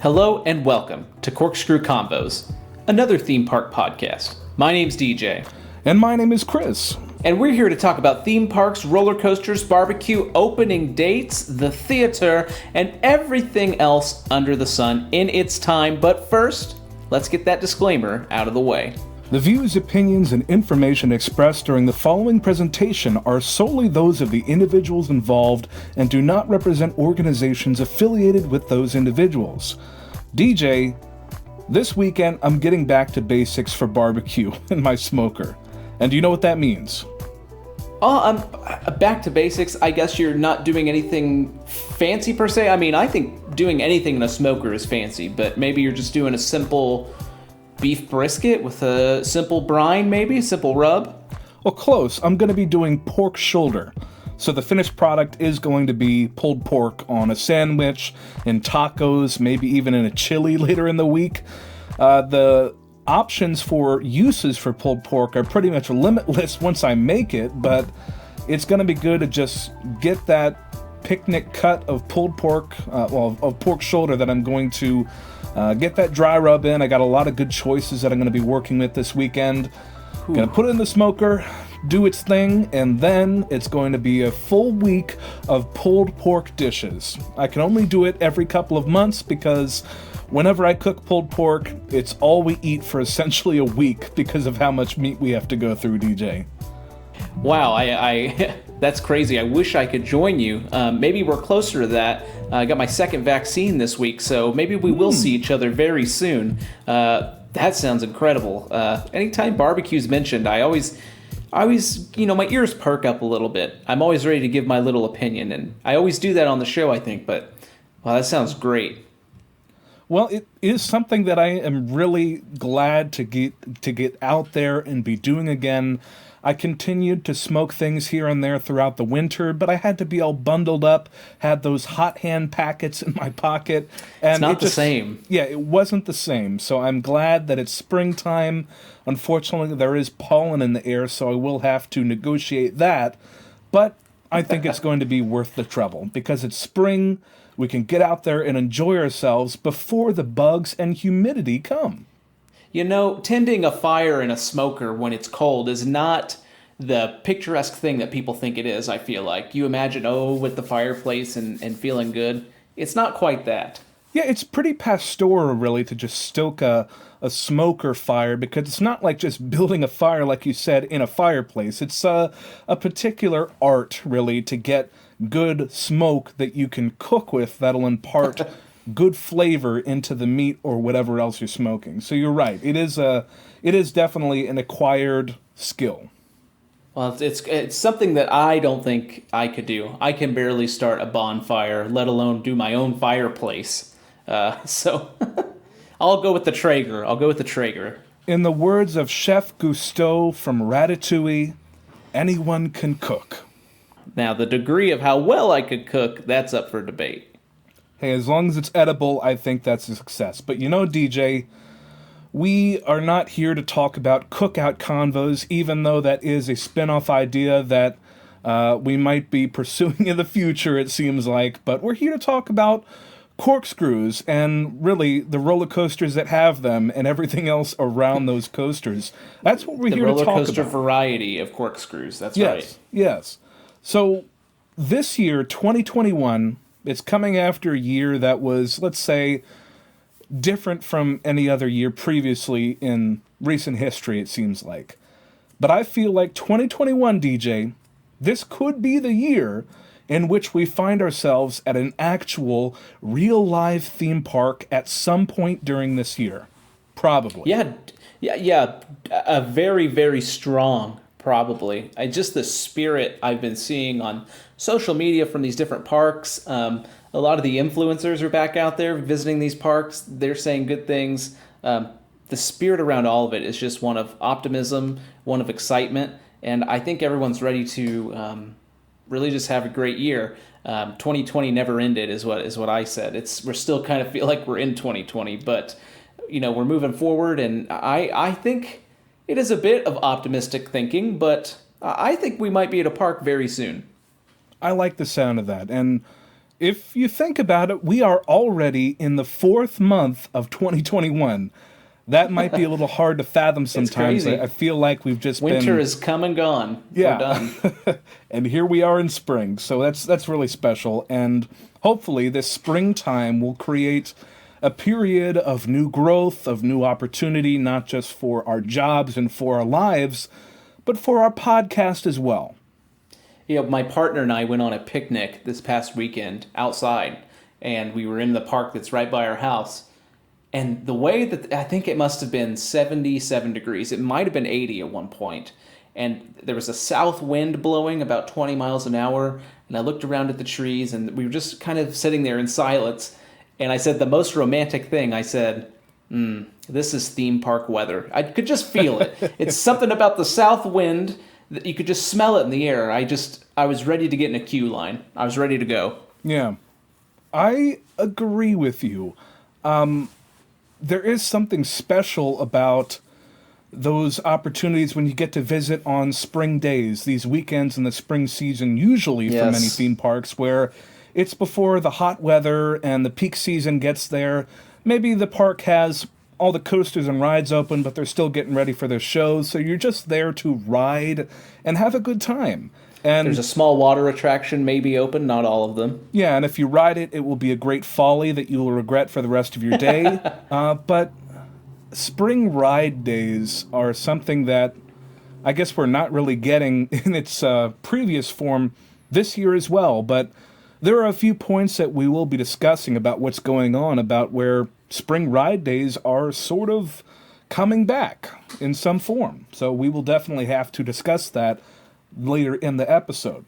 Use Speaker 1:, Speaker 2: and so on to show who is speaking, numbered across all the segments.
Speaker 1: Hello and welcome to Corkscrew Convos, another theme park podcast. My name's DJ.
Speaker 2: And my name is Chris.
Speaker 1: And we're here to talk about theme parks, roller coasters, barbecue, opening dates, the theater, and everything else under the sun in its time. But first, let's get that disclaimer out of the way.
Speaker 2: The views, opinions, and information expressed during the following presentation are solely those of the individuals involved and do not represent organizations affiliated with those individuals. DJ, this weekend I'm getting back to basics for barbecue in my smoker. And do you know what that means?
Speaker 1: I'm back to basics. I guess you're not doing anything fancy per se. I mean, I think doing anything in a smoker is fancy, but maybe you're just doing a simple beef brisket with a simple brine, maybe a simple rub.
Speaker 2: Well, close. I'm going to be doing pork shoulder. So the finished product is going to be pulled pork on a sandwich, in tacos, maybe even in a chili later in the week. The options for uses for pulled pork are pretty much limitless once I make it, but it's going to be good to just get that picnic cut of pulled pork, of pork shoulder that I'm going to get that dry rub in. I got a lot of good choices that I'm going to be working with this weekend. Going to put it in the smoker, do its thing, and then it's going to be a full week of pulled pork dishes. I can only do it every couple of months because whenever I cook pulled pork, it's all we eat for essentially a week because of how much meat we have to go through, DJ.
Speaker 1: Wow, I that's crazy. I wish I could join you. Maybe we're closer to that. I got my second vaccine this week, so maybe we will see each other very soon. That sounds incredible. Anytime barbecue's mentioned, I always, my ears perk up a little bit. I'm always ready to give my little opinion, and I always do that on the show, I think, but wow, that sounds great.
Speaker 2: Well, it is something that I am really glad to get out there and be doing again. I continued to smoke things here and there throughout the winter, but I had to be all bundled up, had those hot hand packets in my pocket. And
Speaker 1: it's not the same.
Speaker 2: Yeah, it wasn't the same. So I'm glad that it's springtime. Unfortunately, there is pollen in the air, so I will have to negotiate that. But I think it's going to be worth the trouble because it's spring. We can get out there and enjoy ourselves before the bugs and humidity come.
Speaker 1: You know, tending a fire in a smoker when it's cold is not the picturesque thing that people think it is, I feel like. You imagine, with the fireplace and feeling good. It's not quite that.
Speaker 2: Yeah, it's pretty pastoral, really, to just stoke a smoker fire, because it's not like just building a fire, like you said, in a fireplace. It's a particular art, really, to get good smoke that you can cook with that'll impart good flavor into the meat or whatever else you're smoking. So you're right. It is definitely an acquired skill.
Speaker 1: Well, it's something that I don't think I could do. I can barely start a bonfire, let alone do my own fireplace. So I'll go with the Traeger.
Speaker 2: In the words of Chef Gusteau from Ratatouille, anyone can cook.
Speaker 1: Now, the degree of how well I could cook, that's up for debate.
Speaker 2: Hey, as long as it's edible, I think that's a success. But you know, DJ, we are not here to talk about cookout convos, even though that is a spin-off idea that we might be pursuing in the future, it seems like. But we're here to talk about corkscrews and really the roller coasters that have them and everything else around those coasters. That's what we're here to talk about.
Speaker 1: The roller coaster variety of corkscrews, that's right.
Speaker 2: Yes. So this year, 2021... it's coming after a year that was, let's say, different from any other year previously in recent history, it seems like. But I feel like 2021, DJ, this could be the year in which we find ourselves at an actual, real live theme park at some point during this year. Probably.
Speaker 1: Yeah. A very, very strong, probably. Just the spirit I've been seeing on social media from these different parks. A lot of the influencers are back out there visiting these parks. They're saying good things. The spirit around all of it is just one of optimism, one of excitement, and I think everyone's ready to really just have a great year. 2020 never ended, is what I said. We're still kind of feel like we're in 2020, but we're moving forward, and I think it is a bit of optimistic thinking, but I think we might be at a park very soon.
Speaker 2: I like the sound of that, and if you think about it, we are already in the 4th month of 2021. That might be a little hard to fathom sometimes.
Speaker 1: crazy.
Speaker 2: I feel like we've just
Speaker 1: Winter
Speaker 2: been...
Speaker 1: is come and gone.
Speaker 2: Yeah.
Speaker 1: We're done.
Speaker 2: And here we are in spring, so that's really special. And hopefully this springtime will create a period of new growth, of new opportunity, not just for our jobs and for our lives, but for our podcast as well.
Speaker 1: My partner and I went on a picnic this past weekend outside, and we were in the park that's right by our house. And the way that I think it must have been 77 degrees, it might have been 80 at one point. And there was a south wind blowing about 20 miles an hour. And I looked around at the trees, and we were just kind of sitting there in silence. And I said the most romantic thing. I said, this is theme park weather. I could just feel it. It's something about the south wind that you could just smell it in the air. I was ready to get in a queue line. I was ready to go.
Speaker 2: Yeah, I agree with you. There is something special about those opportunities when you get to visit on spring days, these weekends in the spring season, usually for many theme parks, where it's before the hot weather and the peak season gets there. Maybe the park has all the coasters and rides open, but they're still getting ready for their shows, so you're just there to ride and have a good time. And
Speaker 1: there's a small water attraction maybe open, not all of them.
Speaker 2: Yeah, and if you ride it, it will be a great folly that you will regret for the rest of your day. But spring ride days are something that I guess we're not really getting in its previous form this year as well. But there are a few points that we will be discussing about what's going on, about where spring ride days are sort of coming back in some form. So we will definitely have to discuss that later in the episode.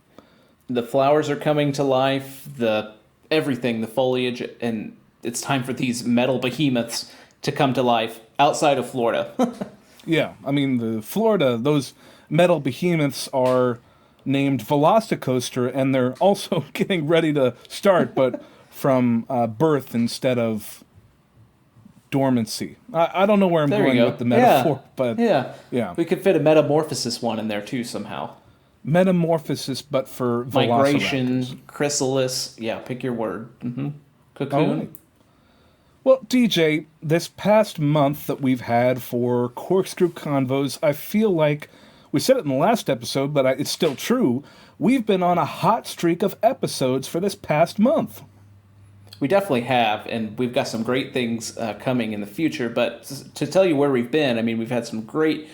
Speaker 1: The flowers are coming to life, everything, the foliage, and it's time for these metal behemoths to come to life outside of Florida.
Speaker 2: Yeah, I mean, those metal behemoths are named Velocicoaster, and they're also getting ready to start, but from birth instead of dormancy. I don't know where I'm going with the metaphor, but
Speaker 1: yeah, we could fit a metamorphosis one in there too somehow.
Speaker 2: Metamorphosis, but for
Speaker 1: migration, chrysalis. Yeah, pick your word. Cocoon.
Speaker 2: Right. Well, DJ, this past month that we've had for Corkscrew Convos, I feel like we said it in the last episode, but it's still true. We've been on a hot streak of episodes for this past month.
Speaker 1: We definitely have, and we've got some great things coming in the future. But to tell you where we've been, I mean, we've had some great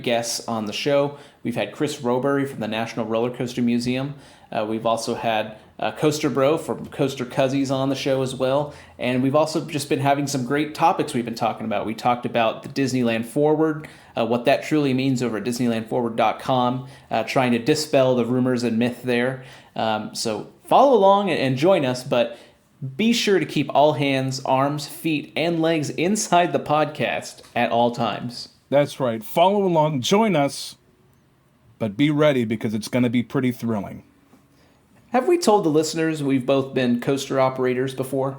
Speaker 1: guests on the show. We've had Chris Robury from the National Roller Coaster Museum. We've also had Coaster Bro from Coaster Cuzzies on the show as well. And we've also just been having some great topics we've been talking about. We talked about the Disneyland Forward, what that truly means over at DisneylandForward.com, trying to dispel the rumors and myth there. So follow along and join us, but be sure to keep all hands, arms, feet, and legs inside the podcast at all times.
Speaker 2: That's right. Follow along, join us, but be ready because it's going to be pretty thrilling.
Speaker 1: Have we told the listeners we've both been coaster operators before?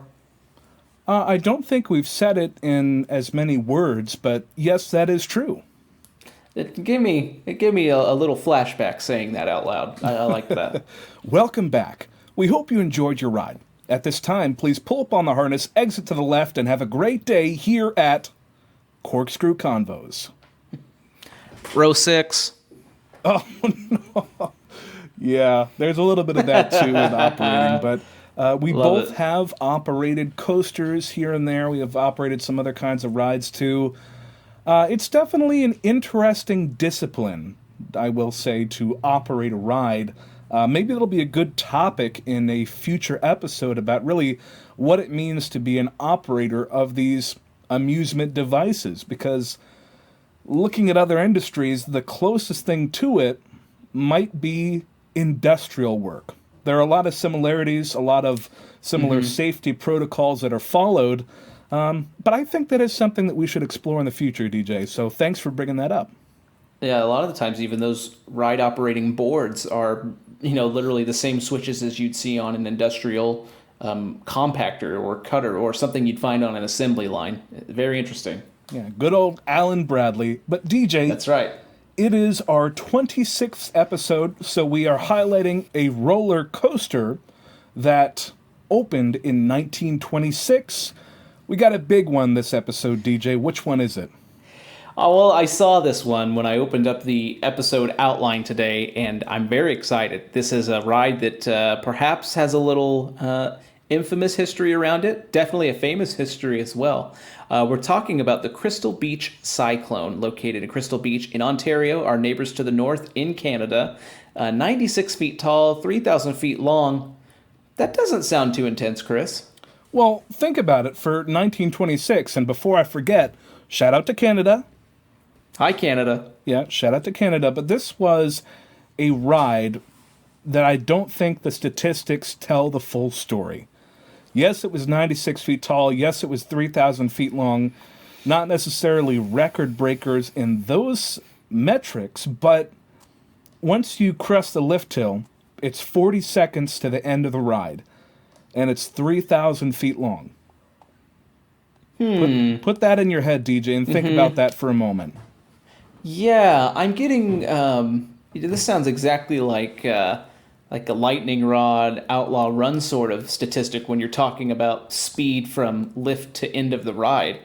Speaker 2: I don't think we've said it in as many words, but yes, that is true.
Speaker 1: It gave me a little flashback saying that out loud. I like that.
Speaker 2: Welcome back. We hope you enjoyed your ride. At this time, please pull up on the harness, exit to the left, and have a great day here at Corkscrew Convos.
Speaker 1: Row 6.
Speaker 2: Oh, no. Yeah, there's a little bit of that, too, with operating. But we both have operated coasters here and there. We have operated some other kinds of rides, too. It's definitely an interesting discipline, I will say, to operate a ride. Maybe it'll be a good topic in a future episode about really what it means to be an operator of these amusement devices, because looking at other industries, the closest thing to it might be industrial work. There are a lot of similarities, a lot of similar safety protocols that are followed, but I think that is something that we should explore in the future, DJ, so thanks for bringing that up.
Speaker 1: Yeah, a lot of the times even those ride operating boards are, literally the same switches as you'd see on an industrial compactor or cutter or something you'd find on an assembly line. Very interesting.
Speaker 2: Yeah, good old Alan Bradley. But DJ,
Speaker 1: that's right.
Speaker 2: It is our 26th episode, so we are highlighting a roller coaster that opened in 1926. We got a big one this episode, DJ. Which one is it?
Speaker 1: Oh, well, I saw this one when I opened up the episode outline today, and I'm very excited. This is a ride that perhaps has a little infamous history around it, definitely a famous history as well. We're talking about the Crystal Beach Cyclone, located in Crystal Beach in Ontario, our neighbors to the north in Canada. 96 feet tall, 3,000 feet long. That doesn't sound too intense, Chris.
Speaker 2: Well, think about it for 1926, and before I forget, shout out to Canada.
Speaker 1: Hi, Canada.
Speaker 2: Yeah, shout out to Canada. But this was a ride that I don't think the statistics tell the full story. Yes, it was 96 feet tall. Yes, it was 3,000 feet long. Not necessarily record breakers in those metrics, but once you crest the lift hill, it's 40 seconds to the end of the ride, and it's 3,000 feet long. Put that in your head, DJ, and think about that for a moment.
Speaker 1: Yeah, I'm getting. This sounds exactly like a lightning rod outlaw run sort of statistic when you're talking about speed from lift to end of the ride.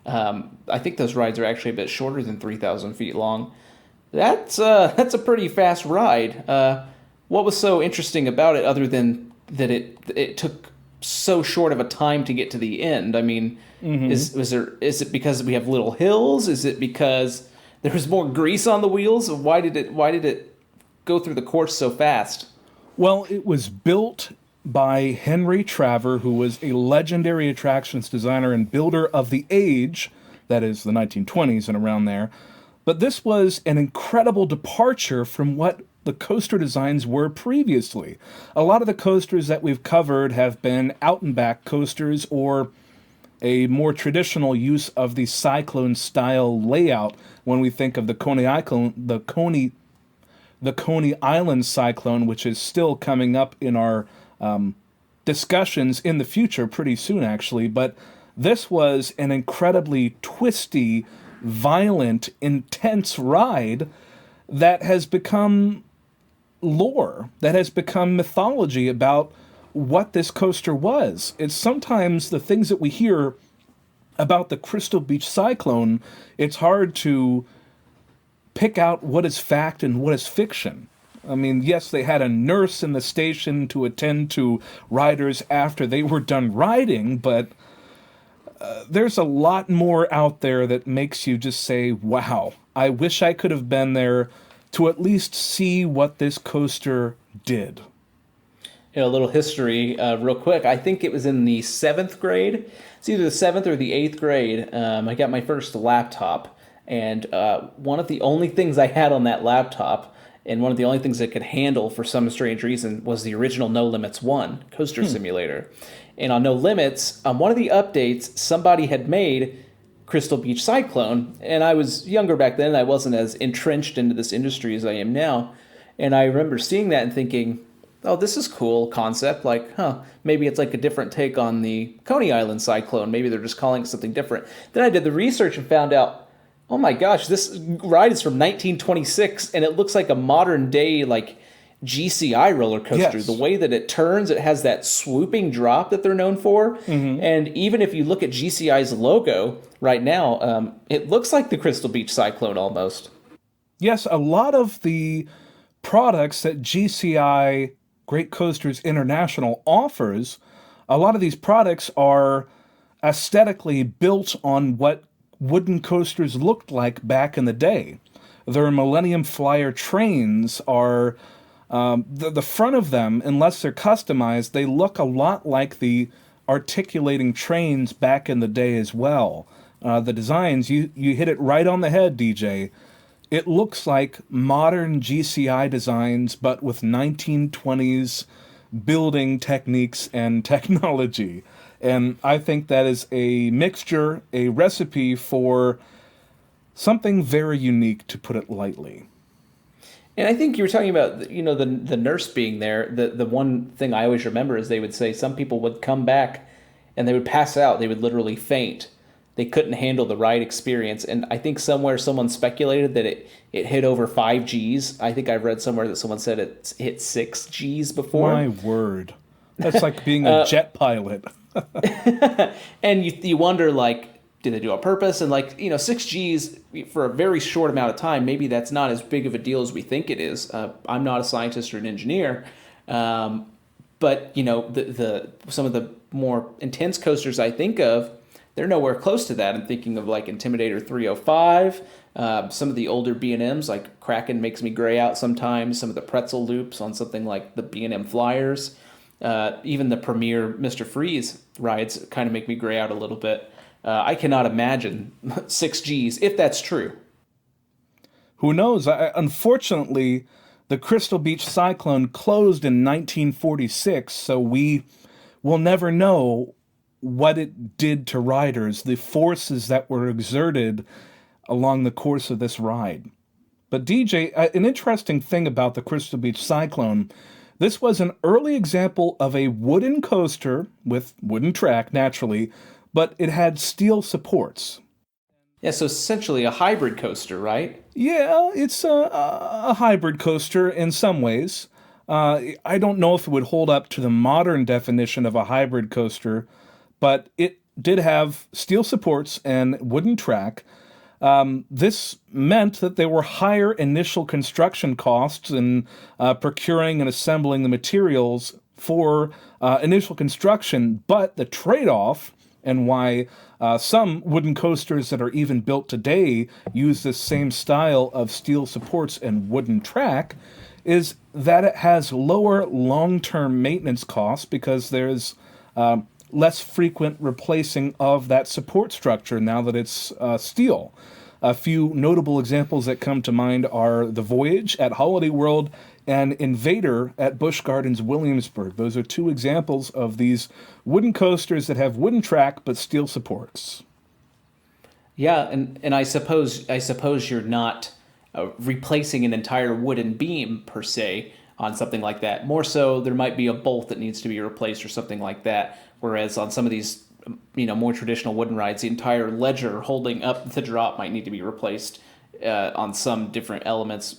Speaker 1: I think those rides are actually a bit shorter than 3,000 feet long. That's a pretty fast ride. What was so interesting about it, other than that it took so short of a time to get to the end? I mean, is it because we have little hills? Is it because there was more grease on the wheels? Why did it go through the course so fast?
Speaker 2: Well, it was built by Henry Traver, who was a legendary attractions designer and builder of the age, that is the 1920s and around there. But this was an incredible departure from what the coaster designs were previously. A lot of the coasters that we've covered have been out and back coasters or a more traditional use of the Cyclone style layout when we think of the Coney Island Cyclone, which is still coming up in our discussions in the future pretty soon, actually. But this was an incredibly twisty, violent, intense ride that has become lore, that has become mythology about what this coaster was. It's sometimes the things that we hear about the Crystal Beach Cyclone, it's hard to pick out what is fact and what is fiction. I mean, yes, they had a nurse in the station to attend to riders after they were done riding, but there's a lot more out there that makes you just say, wow, I wish I could have been there to at least see what this coaster did.
Speaker 1: A little history real quick. I think it was in the 7th grade. It's either the 7th or the 8th grade. I got my first laptop. And one of the only things I had on that laptop, and one of the only things it could handle for some strange reason, was the original No Limits 1 coaster simulator. And on No Limits, on one of the updates, somebody had made Crystal Beach Cyclone, and I was younger back then. I wasn't as entrenched into this industry as I am now. And I remember seeing that and thinking, oh, this is cool concept. Like, maybe it's like a different take on the Coney Island Cyclone. Maybe they're just calling it something different. Then I did the research and found out, oh my gosh, this ride is from 1926, and it looks like a modern day, like, GCI roller coaster.
Speaker 2: Yes.
Speaker 1: The way that it turns, it has that swooping drop that they're known for. And even if you look at GCI's logo right now, it looks like the Crystal Beach Cyclone almost.
Speaker 2: Yes, a lot of the products that GCI Great Coasters International offers, a lot of these products are aesthetically built on what wooden coasters looked like back in the day. Their Millennium Flyer trains are, the front of them, unless they're customized, they look a lot like the articulating trains back in the day as well. The designs, you hit it right on the head, DJ. It looks like modern GCI designs, but with 1920s building techniques and technology. And I think that is a mixture, a recipe for something very unique, to put it lightly.
Speaker 1: And I think you were talking about, the nurse being there. The one thing I always remember is they would say some people would come back and they would pass out. They would literally faint. They couldn't handle the ride experience. And I think somewhere someone speculated that it hit over 5 Gs. I think I've read somewhere that someone said it hit 6 Gs before.
Speaker 2: My word. That's like being a jet pilot.
Speaker 1: And you wonder, like, did they do it on purpose? And, like, 6Gs for a very short amount of time, maybe that's not as big of a deal as we think it is. I'm not a scientist or an engineer, but the some of the more intense coasters I think of, they're nowhere close to that. I'm thinking of like Intimidator 305, some of the older B&Ms like Kraken makes me gray out sometimes. Some of the pretzel loops on something like the B&M Flyers, even the Premier Mr. Freeze rides kind of make me gray out a little bit. I cannot imagine 6Gs if that's true.
Speaker 2: Who knows? Unfortunately, the Crystal Beach Cyclone closed in 1946, so we will never know what it did to riders, the forces that were exerted along the course of this ride. But DJ, an interesting thing about the Crystal Beach Cyclone, this was an early example of a wooden coaster with wooden track, naturally, but it had steel supports.
Speaker 1: Yeah, so essentially a hybrid coaster, right?
Speaker 2: Yeah, it's a hybrid coaster in some ways. I don't know if it would hold up to the modern definition of a hybrid coaster, but it did have steel supports and wooden track. This meant that there were higher initial construction costs in procuring and assembling the materials for initial construction, but the trade-off, and why some wooden coasters that are even built today use this same style of steel supports and wooden track, is that it has lower long-term maintenance costs because there's less frequent replacing of that support structure now that it's steel. A few notable examples that come to mind are the Voyage at Holiday World and Invader at Busch Gardens Williamsburg. Those are two examples of these wooden coasters that have wooden track but steel supports.
Speaker 1: Yeah, and I suppose you're not replacing an entire wooden beam per se on something like that. More so, there might be a bolt that needs to be replaced or something like that. Whereas on some of these, more traditional wooden rides, the entire ledger holding up the drop might need to be replaced on some different elements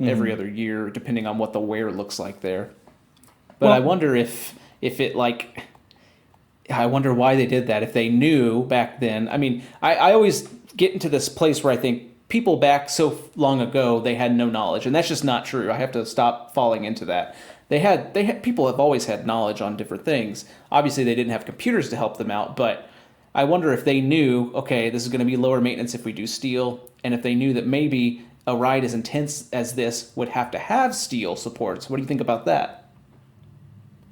Speaker 1: every other year, depending on what the wear looks like there. But well, I wonder if it like, I wonder why they did that. If they knew back then, I always get into this place where I think people back so long ago, they had no knowledge, and that's just not true. I have to stop falling into that. People have always had knowledge on different things. Obviously, they didn't have computers to help them out, but I wonder if they knew, okay, this is going to be lower maintenance if we do steel, and if they knew that maybe a ride as intense as this would have to have steel supports. What do you think about that?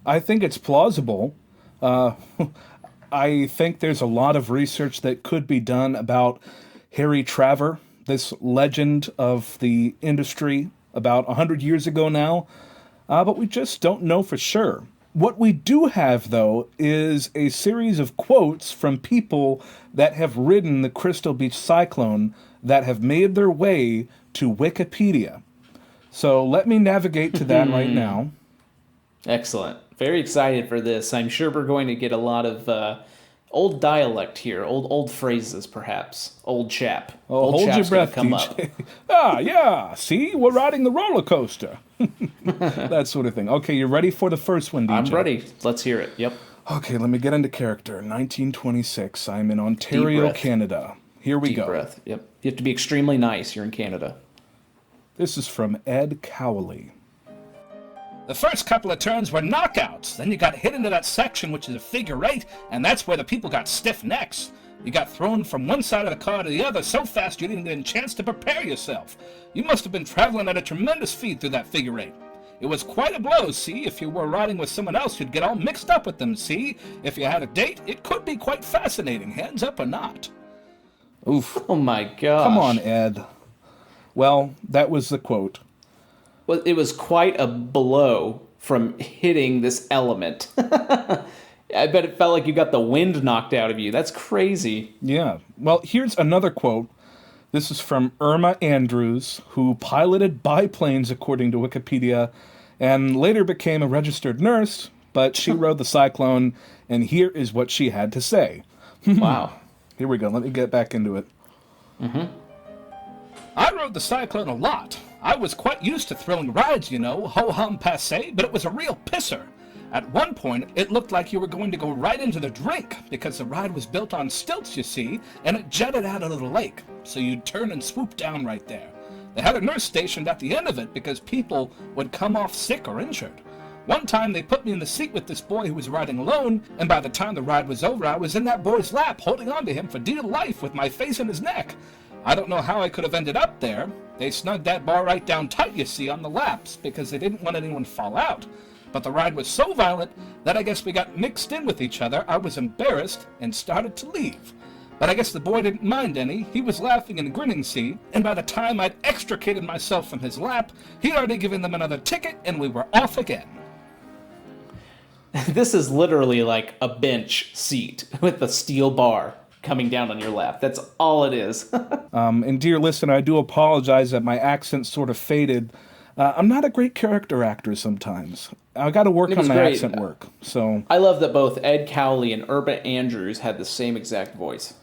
Speaker 2: I think it's plausible. I think there's a lot of research that could be done about Harry Traver, this legend of the industry about 100 years ago now, but we just don't know for sure. What we do have, though, is a series of quotes from people that have ridden the Crystal Beach Cyclone that have made their way to Wikipedia. So let me navigate to that right now.
Speaker 1: Excellent. Very excited for this. I'm sure we're going to get a lot of old dialect here, old phrases, perhaps. Old chap.
Speaker 2: Oh,
Speaker 1: old
Speaker 2: hold your breath,
Speaker 1: come
Speaker 2: DJ. Yeah. See, we're riding the roller coaster. That sort of thing. Okay, you ready for the first one, DJ?
Speaker 1: I'm ready. Let's hear it. Yep.
Speaker 2: Okay, let me get into character. 1926. I'm in Ontario, Canada. Here we go.
Speaker 1: Deep breath. Yep. You have to be extremely nice. You're in Canada.
Speaker 2: This is from Ed Cowley.
Speaker 3: The first couple of turns were knockouts. Then you got hit into that section, which is a figure eight, and that's where the people got stiff necks. You got thrown from one side of the car to the other so fast you didn't get a chance to prepare yourself. You must have been traveling at a tremendous speed through that figure eight. It was quite a blow, see? If you were riding with someone else, you'd get all mixed up with them, see? If you had a date, it could be quite fascinating, hands up or not.
Speaker 2: Oof.
Speaker 1: Oh my gosh.
Speaker 2: Come on, Ed. Well, that was the quote.
Speaker 1: Well, it was quite a blow from hitting this element. I bet it felt like you got the wind knocked out of you. That's crazy.
Speaker 2: Yeah. Well, here's another quote. This is from Irma Andrews, who piloted biplanes, according to Wikipedia, and later became a registered nurse, but she rode the Cyclone, and here is what she had to say.
Speaker 1: Wow.
Speaker 2: Here we go. Let me get back into it.
Speaker 3: I rode the Cyclone a lot. I was quite used to thrilling rides, ho-hum passe, but it was a real pisser. At one point, it looked like you were going to go right into the drink, because the ride was built on stilts, you see, and it jetted out of the lake, so you'd turn and swoop down right there. They had a nurse stationed at the end of it because people would come off sick or injured. One time they put me in the seat with this boy who was riding alone, and by the time the ride was over, I was in that boy's lap, holding on to him for dear life with my face in his neck. I don't know how I could have ended up there. They snugged that bar right down tight, you see, on the laps, because they didn't want anyone to fall out. But the ride was so violent that I guess we got mixed in with each other. I was embarrassed and started to leave. But I guess the boy didn't mind any. He was laughing and grinning, see, and by the time I'd extricated myself from his lap, he'd already given them another ticket, and we were off again.
Speaker 1: This is literally like a bench seat with a steel bar coming down on your lap. That's all it is.
Speaker 2: And dear listener, I do apologize that my accent sort of faded. I'm not a great character actor sometimes. I got to work on my
Speaker 1: great.
Speaker 2: accent work. So
Speaker 1: I love that both Ed Cowley and Urban Andrews had the same exact voice.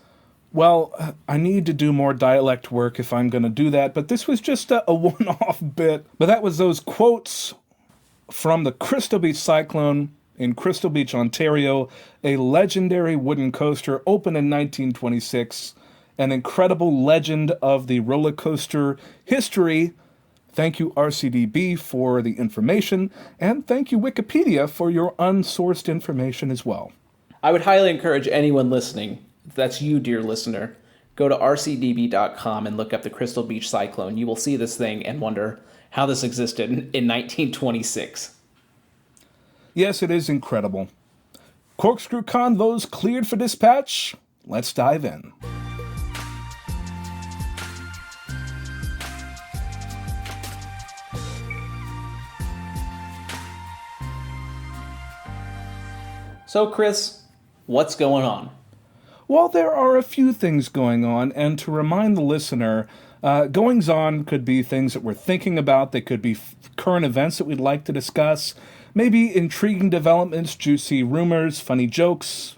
Speaker 2: well, I need to do more dialect work if I'm going to do that. But this was just a one-off bit. But that was those quotes from the Crystal Beach Cyclone in Crystal Beach, Ontario, a legendary wooden coaster opened in 1926, an incredible legend of the roller coaster history. Thank you, RCDB, for the information, and thank you, Wikipedia, for your unsourced information as well.
Speaker 1: I would highly encourage anyone listening, if that's you, dear listener, go to rcdb.com and look up the Crystal Beach Cyclone. You will see this thing and wonder how this existed in 1926.
Speaker 2: Yes, it is incredible. Corkscrew Convos cleared for dispatch. Let's dive in.
Speaker 1: So, Chris, what's going on?
Speaker 2: Well, there are a few things going on, and to remind the listener, goings-on could be things that we're thinking about. They could be current events that we'd like to discuss, maybe intriguing developments, juicy rumors, funny jokes,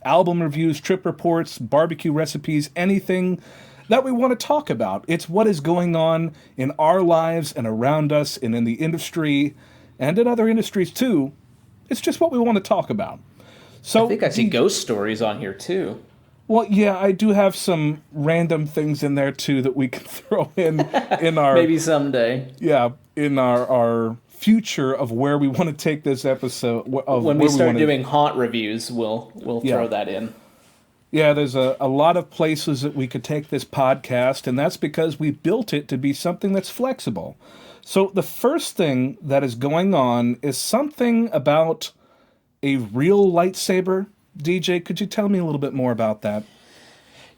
Speaker 2: album reviews, trip reports, barbecue recipes, anything that we want to talk about. It's what is going on in our lives and around us and in the industry and in other industries too. It's just what we want to talk about. So
Speaker 1: I think I see ghost stories on here, too.
Speaker 2: Well, yeah, I do have some random things in there, too, that we can throw in our...
Speaker 1: Maybe someday.
Speaker 2: Yeah, in our future of where we want to take this episode.
Speaker 1: When we start doing haunt reviews, we'll throw that in.
Speaker 2: Yeah, there's a lot of places that we could take this podcast, and that's because we built it to be something that's flexible. So the first thing that is going on is something about a real lightsaber. DJ, could you tell me a little bit more about that?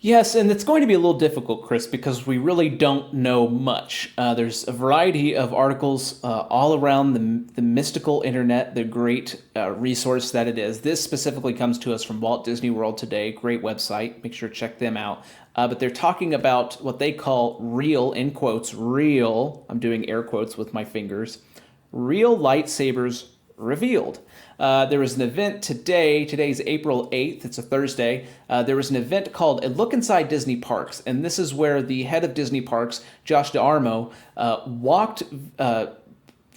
Speaker 1: Yes, and it's going to be a little difficult, Chris, because we really don't know much. There's a variety of articles all around the mystical internet, the great resource that it is. This specifically comes to us from Walt Disney World Today, great website. Make sure to check them out. But they're talking about what they call real, in quotes, real, I'm doing air quotes with my fingers, real lightsabers revealed. There was an event today. Today's April 8th. It's a Thursday. There was an event called A Look Inside Disney Parks. And this is where the head of Disney Parks, Josh D'Armo, walked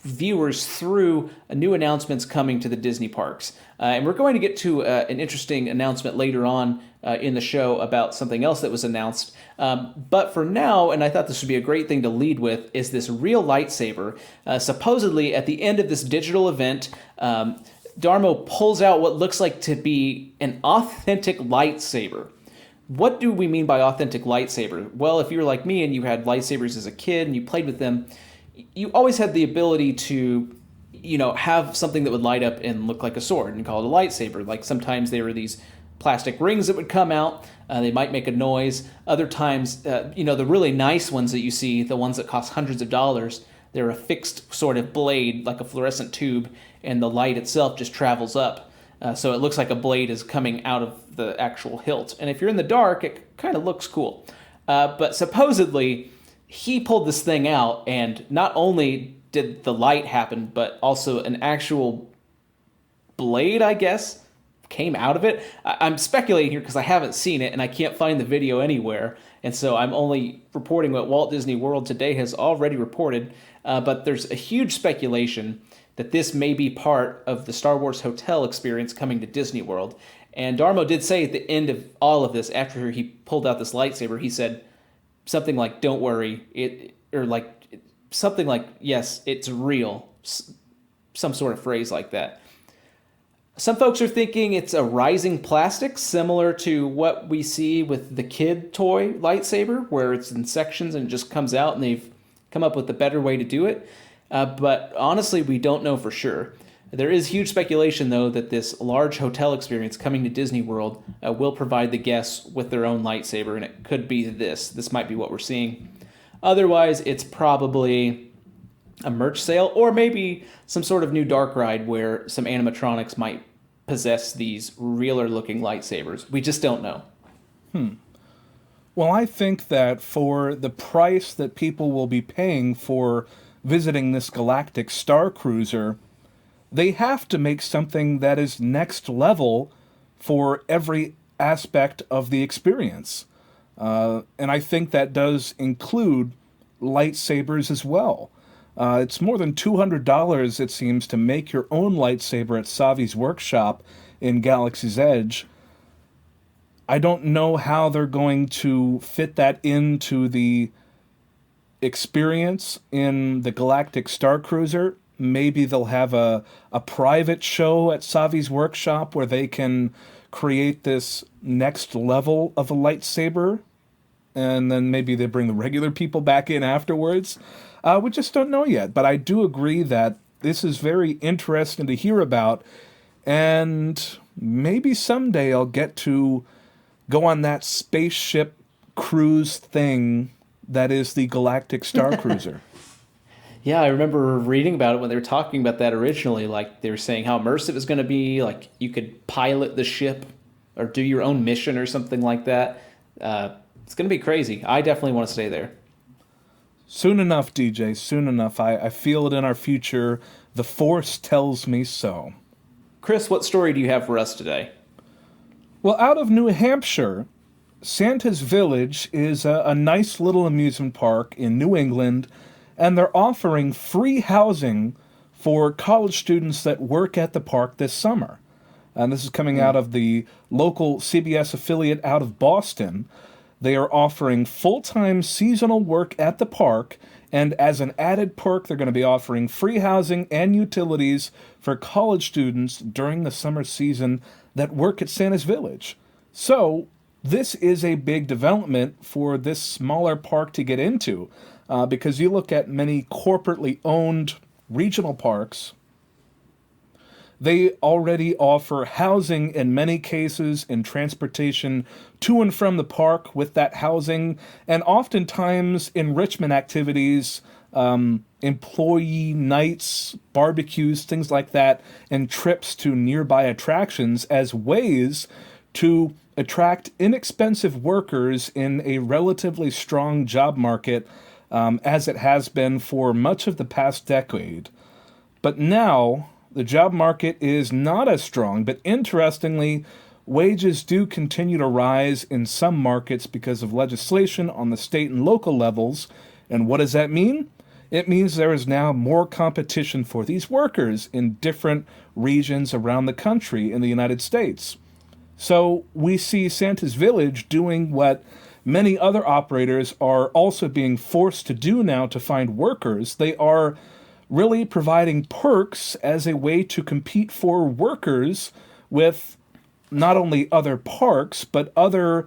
Speaker 1: viewers through new announcements coming to the Disney parks. And we're going to get to an interesting announcement later on in the show about something else that was announced. But for now, and I thought this would be a great thing to lead with, is this real lightsaber. Supposedly, at the end of this digital event, D'Armo pulls out what looks like to be an authentic lightsaber. What do we mean by authentic lightsaber? Well, if you were like me and you had lightsabers as a kid and you played with them, you always had the ability to, have something that would light up and look like a sword and call it a lightsaber. Like sometimes there were these plastic rings that would come out. They might make a noise. Other times, the really nice ones that you see, the ones that cost hundreds of dollars, they're a fixed sort of blade, like a fluorescent tube, and the light itself just travels up. So it looks like a blade is coming out of the actual hilt. And if you're in the dark, it kind of looks cool. But supposedly, he pulled this thing out, and not only did the light happen, but also an actual blade, I guess, came out of it. I'm speculating here because I haven't seen it, and I can't find the video anywhere. And so I'm only reporting what Walt Disney World Today has already reported. But there's a huge speculation that this may be part of the Star Wars hotel experience coming to Disney World. And Darmo did say at the end of all of this, after he pulled out this lightsaber, he said something like, "Don't worry," or like something like, "Yes, it's real," some sort of phrase like that. Some folks are thinking it's a rising plastic, similar to what we see with the kid toy lightsaber, where it's in sections and it just comes out, and they've come up with a better way to do it. But honestly, we don't know for sure. There is huge speculation, though, that this large hotel experience coming to Disney World will provide the guests with their own lightsaber, and it could be this. This might be what we're seeing. Otherwise, it's probably a merch sale, or maybe some sort of new dark ride where some animatronics might possess these realer looking lightsabers. We just don't know.
Speaker 2: Well, I think that for the price that people will be paying for visiting this galactic star cruiser, they have to make something that is next level for every aspect of the experience. And I think that does include lightsabers as well. It's more than $200, it seems, to make your own lightsaber at Savi's workshop in Galaxy's Edge. I don't know how they're going to fit that into the experience in the Galactic Star Cruiser. Maybe they'll have a private show at Savi's workshop where they can create this next level of a lightsaber, and then maybe they bring the regular people back in afterwards. We just don't know yet, but I do agree that this is very interesting to hear about, and maybe someday I'll get to go on that spaceship cruise thing that is the Galactic Star Cruiser.
Speaker 1: Yeah, I remember reading about it when they were talking about that originally. Like, they were saying how immersive it's going to be. Like, you could pilot the ship or do your own mission or something like that. It's going to be crazy. I definitely want to stay there.
Speaker 2: Soon enough, DJ, soon enough. I feel it in our future. The Force tells me so.
Speaker 1: Chris, what story do you have for us today?
Speaker 2: Well, out of New Hampshire, Santa's Village is a nice little amusement park in New England, and they're offering free housing for college students that work at the park this summer. And this is coming out of the local CBS affiliate out of Boston. They are offering full-time seasonal work at the park, and as an added perk, they're going to be offering free housing and utilities for college students during the summer season that work at Santa's Village. So, this is a big development for this smaller park to get into, because you look at many corporately owned regional parks, they already offer housing in many cases and transportation to and from the park with that housing, and oftentimes enrichment activities, employee nights, barbecues, things like that, and trips to nearby attractions as ways to attract inexpensive workers in a relatively strong job market, as it has been for much of the past decade. But now, the job market is not as strong, but interestingly, wages do continue to rise in some markets because of legislation on the state and local levels. And what does that mean? It means there is now more competition for these workers in different regions around the country in the United States. So we see Santa's Village doing what many other operators are also being forced to do now to find workers. They are really providing perks as a way to compete for workers with not only other parks, but other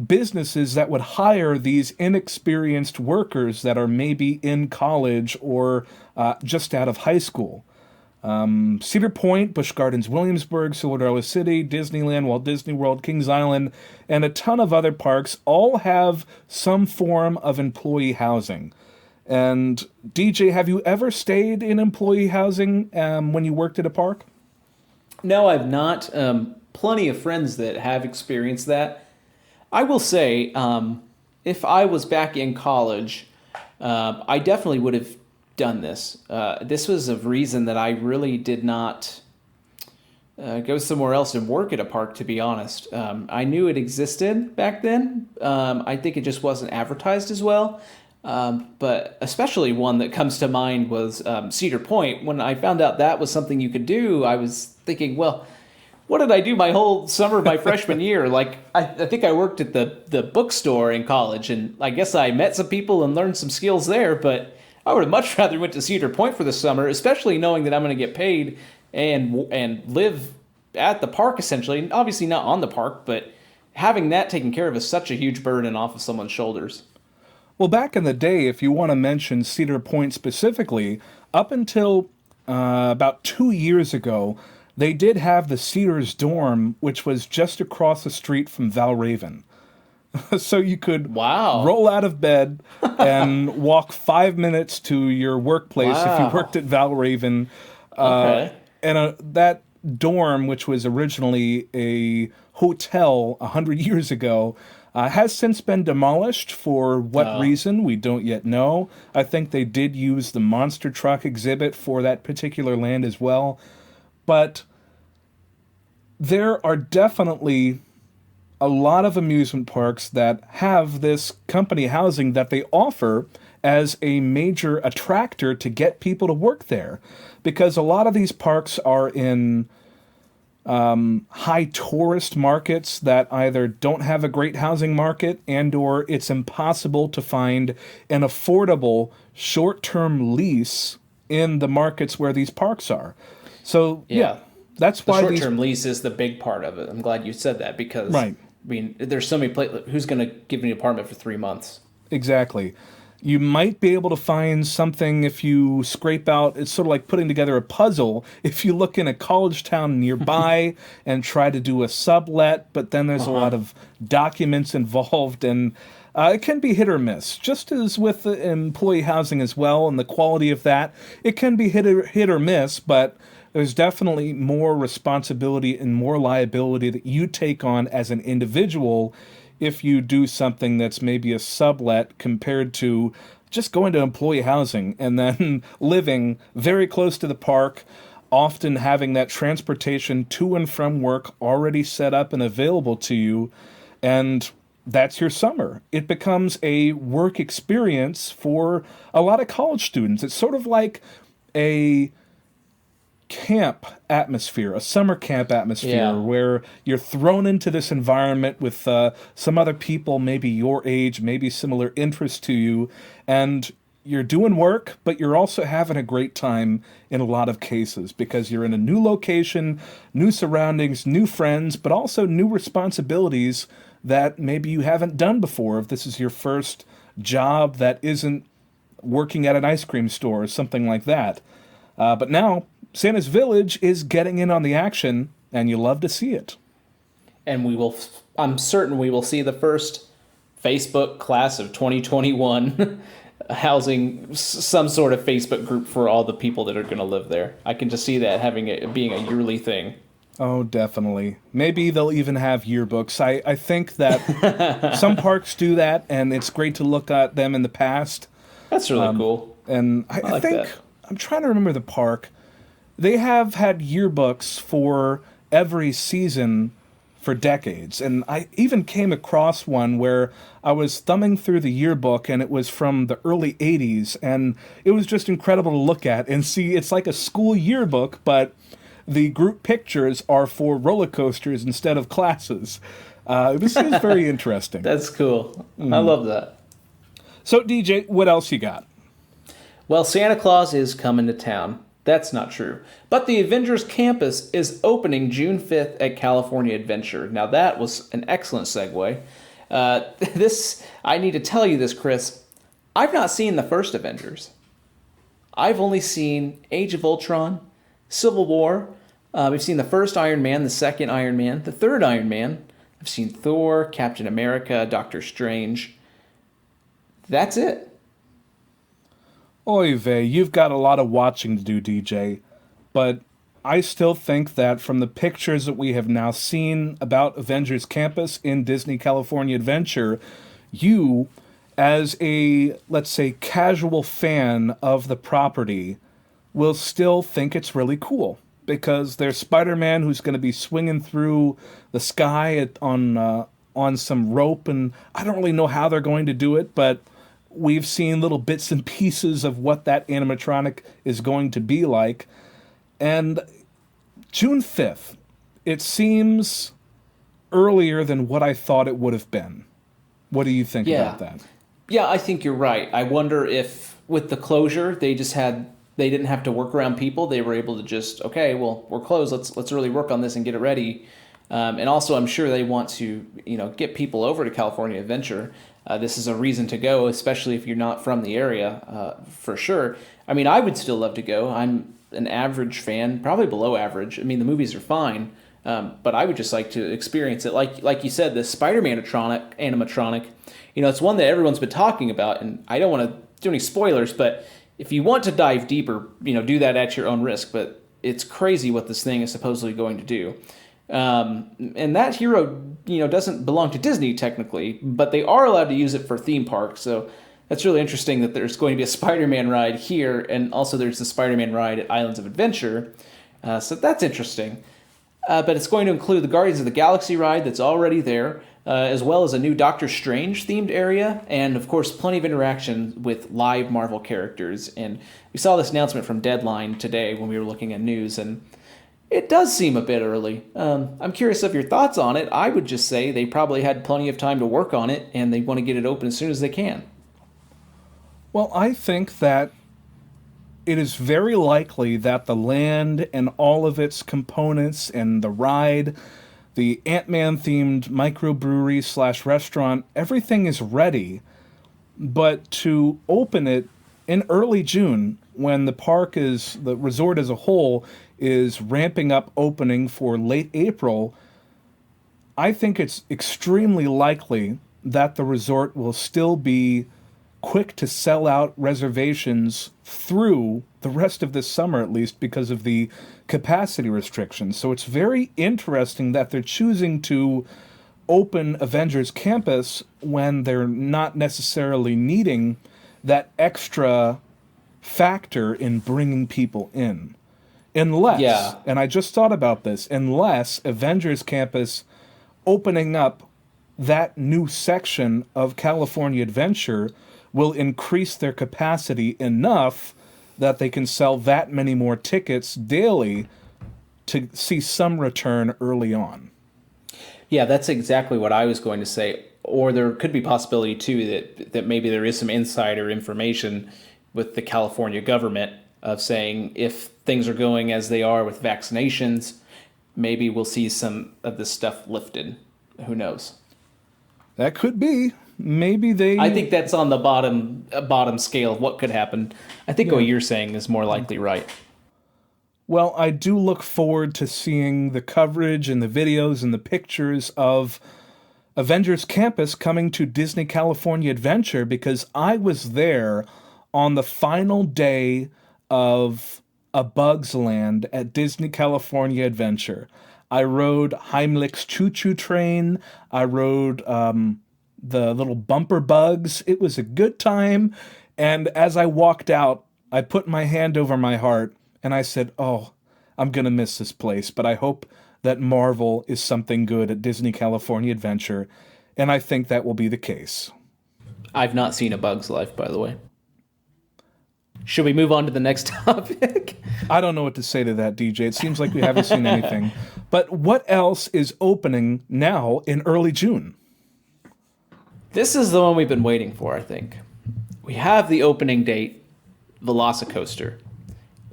Speaker 2: businesses that would hire these inexperienced workers that are maybe in college or just out of high school. Cedar Point, Busch Gardens, Williamsburg, Silverado City, Disneyland, Walt Disney World, Kings Island, and a ton of other parks all have some form of employee housing. And DJ, have you ever stayed in employee housing when you worked at a park?
Speaker 1: No, I've not. Plenty of friends that have experienced that. I will say, if I was back in college, I definitely would have done this. This was a reason that I really did not go somewhere else and work at a park, to be honest. I knew it existed back then. I think it just wasn't advertised as well. But especially one that comes to mind was Cedar Point. When I found out that was something you could do, I was thinking, well, what did I do my whole summer my freshman year? Like, I think I worked at the bookstore in college, and I guess I met some people and learned some skills there, but I would have much rather went to Cedar Point for the summer, especially knowing that I'm going to get paid and live at the park, essentially. And obviously not on the park, but having that taken care of is such a huge burden off of someone's shoulders.
Speaker 2: Well, back in the day, if you want to mention Cedar Point specifically, up until about 2 years ago, they did have the Cedars dorm, which was just across the street from Valraven. So you could
Speaker 1: Wow.
Speaker 2: roll out of bed and walk 5 minutes to your workplace if you
Speaker 1: Wow.
Speaker 2: worked at Valraven.
Speaker 1: Okay.
Speaker 2: And that dorm, which was originally a hotel 100 years ago, has since been demolished. For what reason, we don't yet know. I think they did use the monster truck exhibit for that particular land as well. But there are definitely a lot of amusement parks that have this company housing that they offer as a major attractor to get people to work there. Because a lot of these parks are in high tourist markets that either don't have a great housing market and or it's impossible to find an affordable short-term lease in the markets where these parks are. So, yeah, that's
Speaker 1: The
Speaker 2: why these...
Speaker 1: short-term lease is the big part of it. I'm glad you said that because,
Speaker 2: Right.
Speaker 1: I mean, there's so many places. Who's going to give me an apartment for 3 months?
Speaker 2: Exactly. You might be able to find something if you scrape out, it's sort of like putting together a puzzle. If you look in a college town nearby and try to do a sublet, but then there's a lot of documents involved, and it can be hit or miss. Just as with the employee housing as well, and the quality of that, it can be hit or miss, but there's definitely more responsibility and more liability that you take on as an individual if you do something that's maybe a sublet compared to just going to employee housing and then living very close to the park, often having that transportation to and from work already set up and available to you, and that's your summer. It becomes a work experience for a lot of college students. It's sort of like a camp atmosphere, a summer camp atmosphere, where you're thrown into this environment with some other people, maybe your age, maybe similar interests to you, and you're doing work, but you're also having a great time in a lot of cases because you're in a new location, new surroundings, new friends, but also new responsibilities that maybe you haven't done before. If this is your first job that isn't working at an ice cream store or something like that. But now Santa's Village is getting in on the action, and you love to see it.
Speaker 1: And I'm certain we will see the first Facebook class of 2021 housing some sort of Facebook group for all the people that are going to live there. I can just see that having it being a yearly thing.
Speaker 2: Oh, definitely. Maybe they'll even have yearbooks. I think that some parks do that, and it's great to look at them in the past.
Speaker 1: That's really cool.
Speaker 2: And I
Speaker 1: like
Speaker 2: think,
Speaker 1: that.
Speaker 2: I'm trying to remember the park. They have had yearbooks for every season for decades. And I even came across one where I was thumbing through the yearbook and it was from the early 80s. And it was just incredible to look at and see. It's like a school yearbook, but the group pictures are for roller coasters instead of classes. This is very interesting.
Speaker 1: That's cool. I love that.
Speaker 2: So, DJ, what else you got?
Speaker 1: Well, Santa Claus is coming to town. That's not true. But the Avengers campus is opening June 5th at California Adventure. Now, that was an excellent segue. I need to tell you this, Chris. I've not seen the first Avengers. I've only seen Age of Ultron, Civil War. We've seen the first Iron Man, the second Iron Man, the third Iron Man. I've seen Thor, Captain America, Doctor Strange. That's it.
Speaker 2: Oy vey, you've got a lot of watching to do, DJ. But I still think that from the pictures that we have now seen about Avengers Campus in Disney California Adventure, you, as a, let's say, casual fan of the property, will still think it's really cool. Because there's Spider-Man who's going to be swinging through the sky on some rope, and I don't really know how they're going to do it, but We've seen little bits and pieces of what that animatronic is going to be like. And June 5th, it seems earlier than what I thought it would have been. What do you think about that?
Speaker 1: Yeah, I think you're right. I wonder if with the closure, they didn't have to work around people. They were able to just, okay, well, we're closed. Let's really work on this and get it ready. And also, I'm sure they want to, get people over to California Adventure. This is a reason to go, especially if you're not from the area, for sure. I mean, I would still love to go. I'm an average fan, probably below average. I mean, the movies are fine, but I would just like to experience it. Like you said, the Spider-Man animatronic, it's one that everyone's been talking about, and I don't want to do any spoilers, but if you want to dive deeper, do that at your own risk. But it's crazy what this thing is supposedly going to do. And that hero, doesn't belong to Disney technically, but they are allowed to use it for theme parks. So that's really interesting that there's going to be a Spider-Man ride here, and also there's the Spider-Man ride at Islands of Adventure. So that's interesting. But it's going to include the Guardians of the Galaxy ride that's already there, as well as a new Doctor Strange themed area, and of course plenty of interaction with live Marvel characters. And we saw this announcement from Deadline today when we were looking at news, and it does seem a bit early. I'm curious of your thoughts on it. I would just say they probably had plenty of time to work on it, and they want to get it open as soon as they can.
Speaker 2: Well, I think that it is very likely that the land and all of its components and the ride, the Ant-Man themed microbrewery / restaurant, everything is ready. But to open it in early June, when the resort as a whole is ramping up opening for late April, I think it's extremely likely that the resort will still be quick to sell out reservations through the rest of this summer, at least because of the capacity restrictions. So it's very interesting that they're choosing to open Avengers Campus when they're not necessarily needing that extra factor in bringing people in. Unless, and I just thought about this, unless Avengers Campus opening up that new section of California Adventure will increase their capacity enough that they can sell that many more tickets daily to see some return early on.
Speaker 1: Yeah, that's exactly what I was going to say. Or there could be possibility, too, that maybe there is some insider information with the California government of saying if things are going as they are with vaccinations, maybe we'll see some of this stuff lifted. Who knows?
Speaker 2: That could be. Maybe
Speaker 1: I think that's on the bottom scale of what could happen. I think what you're saying is more likely right.
Speaker 2: Well, I do look forward to seeing the coverage and the videos and the pictures of Avengers Campus coming to Disney California Adventure, because I was there on the final day of A Bug's Land at Disney California Adventure. I rode Heimlich's Choo Choo Train. I rode the little bumper bugs. It was a good time. And as I walked out, I put my hand over my heart and I said, oh, I'm going to miss this place, but I hope that Marvel is something good at Disney California Adventure. And I think that will be the case.
Speaker 1: I've not seen A Bug's Life, by the way. Should we move on to the next topic?
Speaker 2: I don't know what to say to that, DJ. It seems like we haven't seen anything. But what else is opening now in early June?
Speaker 1: This is the one we've been waiting for, I think. We have the opening date, Velocicoaster.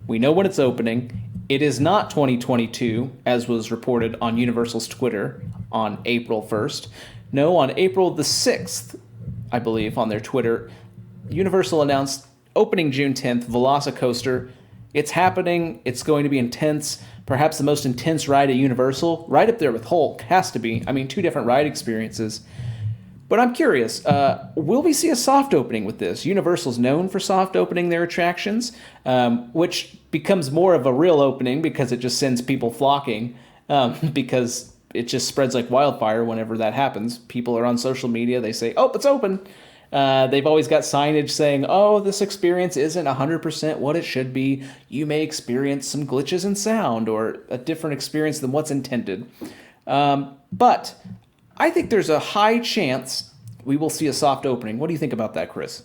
Speaker 1: We know when it's opening. It is not 2022, as was reported on Universal's Twitter on April 1st. No, on April the 6th, I believe, on their Twitter, Universal announced opening June 10th, Velocicoaster. It's happening. It's going to be intense. Perhaps the most intense ride at Universal. Right up there with Hulk. Has to be. I mean, two different ride experiences. But I'm curious, will we see a soft opening with this? Universal's known for soft opening their attractions, which becomes more of a real opening because it just sends people flocking, because it just spreads like wildfire whenever that happens. People are on social media. They say, oh, it's open. They've always got signage saying, oh, this experience isn't 100% what it should be. You may experience some glitches in sound or a different experience than what's intended. But I think there's a high chance we will see a soft opening. What do you think about that, Chris?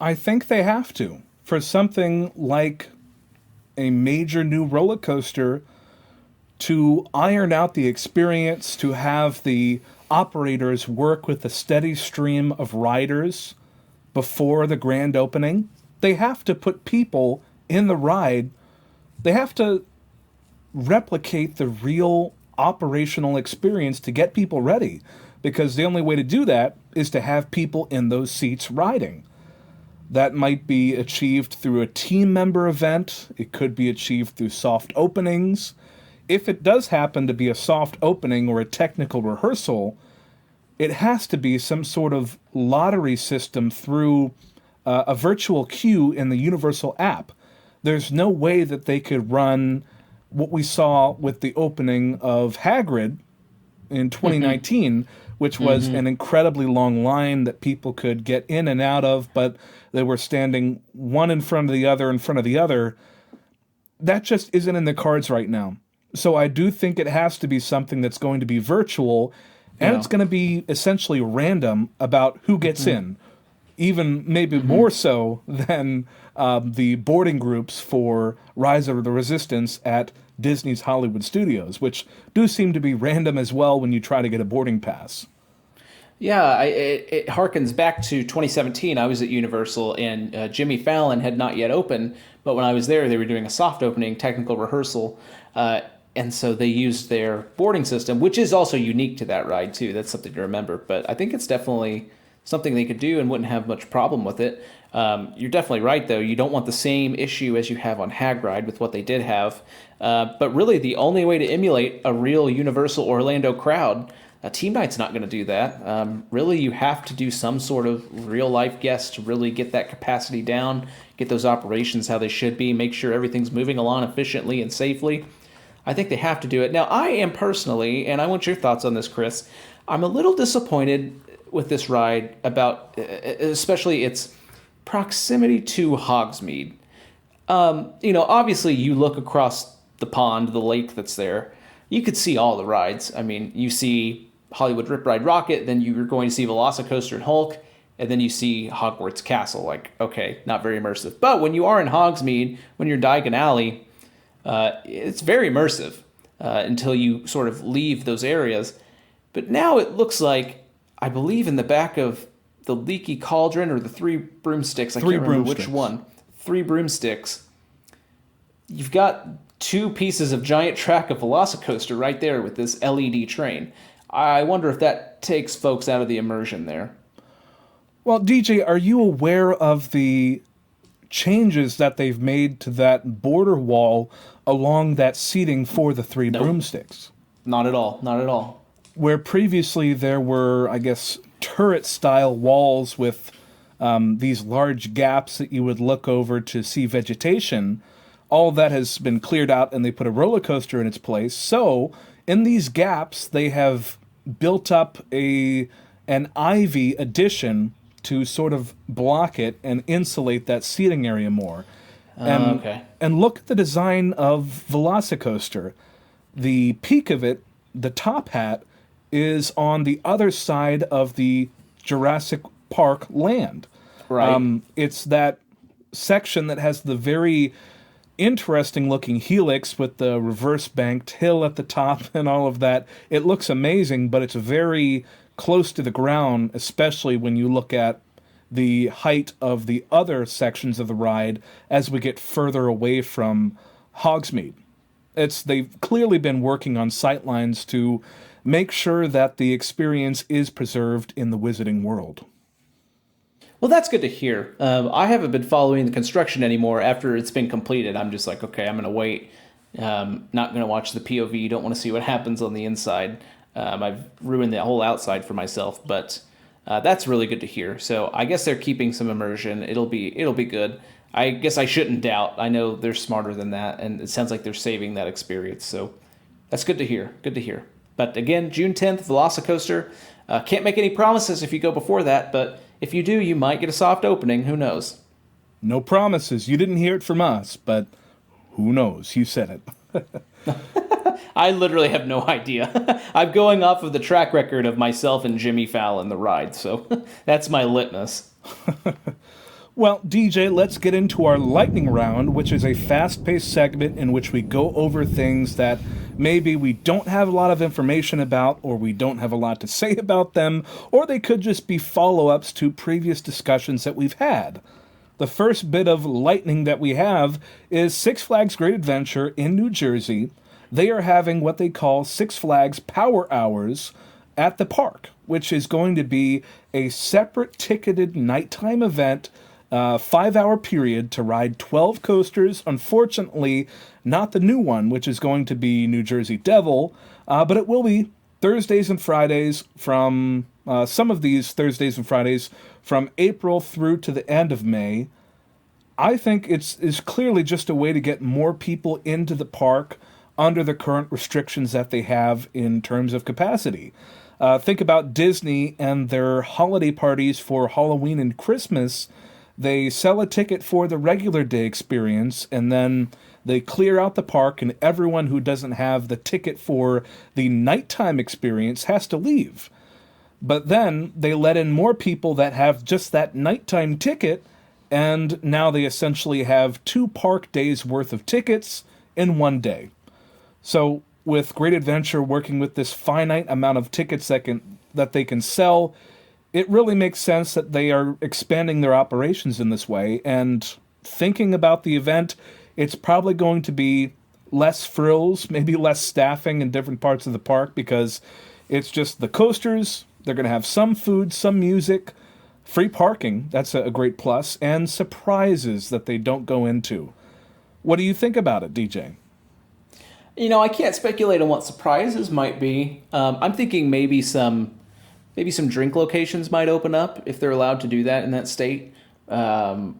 Speaker 2: I think they have to. For something like a major new roller coaster to iron out the experience, to have the operators work with a steady stream of riders before the grand opening, they have to put people in the ride. They have to replicate the real operational experience to get people ready, because the only way to do that is to have people in those seats riding. That might be achieved through a team member event. It could be achieved through soft openings. If it does happen to be a soft opening or a technical rehearsal, it has to be some sort of lottery system through a virtual queue in the Universal app. There's no way that they could run what we saw with the opening of Hagrid in 2019, which was an incredibly long line that people could get in and out of, but they were standing one in front of the other in front of the other. That just isn't in the cards right now. So I do think it has to be something that's going to be virtual, and it's going to be essentially random about who gets in, even maybe more so than the boarding groups for Rise of the Resistance at Disney's Hollywood Studios, which do seem to be random as well when you try to get a boarding pass.
Speaker 1: Yeah, it harkens back to 2017. I was at Universal, and Jimmy Fallon had not yet opened, but when I was there, they were doing a soft opening, technical rehearsal, and so they used their boarding system, which is also unique to that ride, too. That's something to remember, but I think it's definitely something they could do and wouldn't have much problem with it. You're definitely right, though. You don't want the same issue as you have on Hagride with what they did have, but really the only way to emulate a real Universal Orlando crowd, Team Night's not going to do that. Really, you have to do some sort of real-life guest to really get that capacity down, get those operations how they should be, make sure everything's moving along efficiently and safely. I think they have to do it. Now, I am personally, and I want your thoughts on this, Chris, I'm a little disappointed with this ride about, especially its proximity to Hogsmeade. Obviously you look across the pond, the lake that's there, you could see all the rides. I mean, you see Hollywood Rip Ride Rocket, then you're going to see Velocicoaster and Hulk, and then you see Hogwarts Castle. Like, okay, not very immersive. But when you are in Hogsmeade, when you're Diagon Alley, it's very immersive until you sort of leave those areas. But now it looks like, I believe in the back of the Leaky Cauldron or the Three Broomsticks, I can't remember which one. Three Broomsticks. You've got two pieces of giant track of Velocicoaster right there with this LED train. I wonder if that takes folks out of the immersion there.
Speaker 2: Well, DJ, are you aware of the changes that they've made to that border wall along that seating for the Three Broomsticks?
Speaker 1: Not at all. Not at all.
Speaker 2: Where previously there were, I guess, turret-style walls with these large gaps that you would look over to see vegetation, all that has been cleared out and they put a roller coaster in its place. So in these gaps, they have built up an ivy addition to sort of block it and insulate that seating area more. And look at the design of Velocicoaster. The peak of it, the top hat, is on the other side of the Jurassic Park land.
Speaker 1: Right.
Speaker 2: It's that section that has the very interesting looking helix with the reverse banked hill at the top and all of that. It looks amazing, but it's very close to the ground, especially when you look at the height of the other sections of the ride as we get further away from Hogsmeade. They've clearly been working on sightlines to make sure that the experience is preserved in the Wizarding World.
Speaker 1: Well, that's good to hear. I haven't been following the construction anymore after it's been completed. I'm just like, okay, I'm going to wait. Not going to watch the POV. Don't want to see what happens on the inside. I've ruined the whole outside for myself, but that's really good to hear. So I guess they're keeping some immersion. It'll be good. I guess I shouldn't doubt. I know they're smarter than that, and it sounds like they're saving that experience. So that's good to hear. Good to hear. But again, June 10th, Velocicoaster. Can't make any promises if you go before that, but if you do, you might get a soft opening. Who knows?
Speaker 2: No promises. You didn't hear it from us, but who knows? You said it.
Speaker 1: I literally have no idea. I'm going off of the track record of myself and Jimmy Fallon, the ride, so that's my litmus.
Speaker 2: Well, DJ, let's get into our lightning round, which is a fast-paced segment in which we go over things that maybe we don't have a lot of information about, or we don't have a lot to say about them, or they could just be follow-ups to previous discussions that we've had. The first bit of lightning that we have is Six Flags Great Adventure in New Jersey. They are having what they call Six Flags Power Hours at the park, which is going to be a separate ticketed nighttime event, 5-hour period to ride 12 coasters. Unfortunately, not the new one, which is going to be New Jersey Devil, but it will be Thursdays and Fridays from, some of these Thursdays and Fridays from April through to the end of May. I think it's clearly just a way to get more people into the park under the current restrictions that they have in terms of capacity. Think about Disney and their holiday parties for Halloween and Christmas. They sell a ticket for the regular day experience, and then they clear out the park, and everyone who doesn't have the ticket for the nighttime experience has to leave. But then they let in more people that have just that nighttime ticket, and now they essentially have 2 park days worth of tickets in one day. So with Great Adventure working with this finite amount of tickets that they can sell, it really makes sense that they are expanding their operations in this way. And thinking about the event, it's probably going to be less frills, maybe less staffing in different parts of the park, because it's just the coasters. They're going to have some food, some music, free parking, that's a great plus, and surprises that they don't go into. What do you think about it, DJ?
Speaker 1: I can't speculate on what surprises might be. I'm thinking maybe some drink locations might open up if they're allowed to do that in that state. I